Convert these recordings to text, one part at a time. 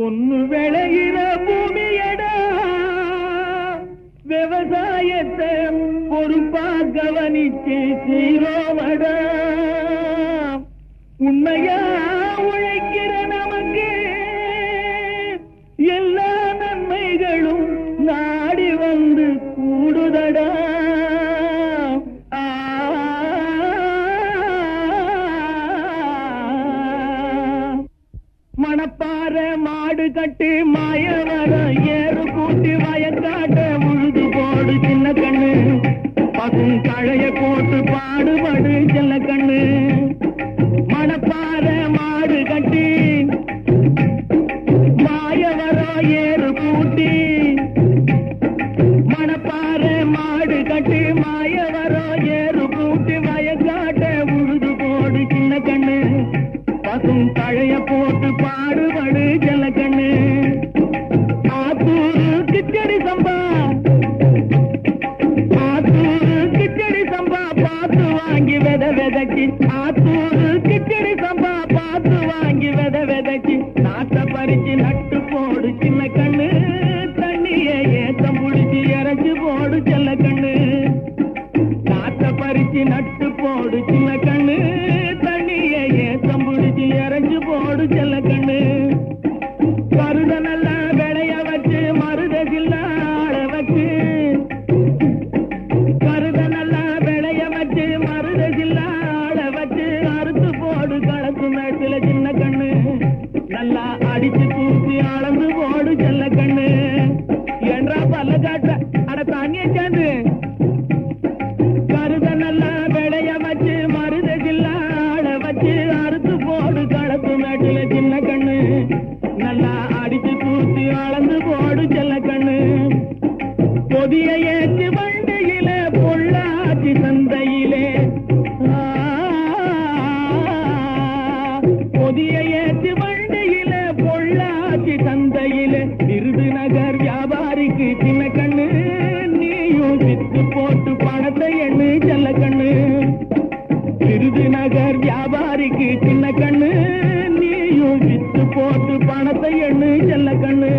பொண்ணு விளையிற பூமியடா, விவசாயத்தை பொறுப்பா கவனிச்சு செய்றோமடா. உண்மையா உழைக்கிற நமக்கு எல்லா நன்மைகளும் நாடி வந்து கூடுதடா. மணப்பாற மாடு கட்டு மாயவர ஏறு கூட்டி வயக்காட்ட உழுது போடு சின்ன கண்ணு, பசும் கழைய போட்டு பாடுபடு சின்ன கண்ணு. மணப்பாற மாடு கட்டி மாயவர ஏறு கூட்டி, மணப்பாற மாடு கட்டி மாயவர ஏறு கூட்டி வயக்காட்ட உழுது போடு சின்ன கண்ணு, பசும் கழைய போட்டு பாடுபடு செல்ல கண்ணு. ஆத்தூரு கிச்சடி சம்பா, ஆத்தூரு கிச்சடி சம்பா பார்த்து வாங்கி வெத வெதக்கி, ஆத்தூரு கிச்சடி சம்பா பார்த்து வாங்கி வெத வெதக்கி, நாட்டை பறிச்சு நட்டு போடு சின்ன கண்ணு, தண்ணியை ஏத்தம் புடிச்சு இறச்சி போடு செல்ல கண்ணு. நாட்டை பறிச்சு நட்டு போடு சின்ன கண்ணு, தண்ணியை ஏத்தம் புடிச்சு இறச்சி போடு செல்ல கண்ணு. கருத நல்லா விளைய வச்சு மருதகில்ல ஆட வச்சு, கருத நல்லா விளைய வச்சு மருதகில்ல ஆட வச்சு, அறுத்து போடு களத்து மேட்டில சின்ன கண்ணு, நல்லா அடிச்சு தூக்கி அளந்து போடு செல்ல கண்ணு. என்றா பல்ல காட்ட அட தானிய சேர்ந்து, கருத நல்லா விளைய வச்சு மருதகில்ல ஆட வச்சு, அறுத்து போடு களத்து மேட்டில சின்ன கண்ணு, நல்லா அடிச்சு தூக்கி அளந்து போடு செல்ல கண்ணு. பொதிய ஏற்றி வண்டியில பொள்ளாச்சி சந்தையிலே, பொதிய ஏற்றி வண்டியில பொள்ளாச்சி சந்தையிலே, விருதுநகர் வியாபாரிக்கு சின்ன கண்ணு, நீயும் வித்து போட்டு பணத்தை எண்ணு செல்ல கண்ணு. விருதுநகர் வியாபாரிக்கு சின்ன கண்ணு, நீயும் வித்து போட்டு பணத்தை எண்ணு செல்ல கண்ணு.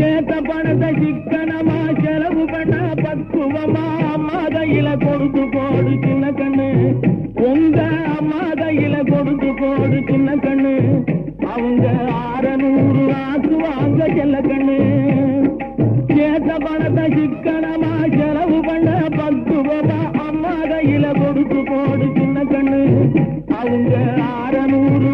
ஏத்த பணத்தை சிக்கனமா செலவு பண்ண பக்குவமா அம்மா கையில கொடுத்து போடு சின்ன கண்ணு, உங்க அம்மா கையில கொடுத்து போடு சின்ன கண்ணு. அவங்க 600 ஆக்கு வாங்க செல்ல கண்ணு. ஏத்த பணத்தை சிக்கனமா செலவு பண்ண பக்குவமா அம்மா கையில கொடுத்து போடு சின்ன கண்ணு, அவங்க 600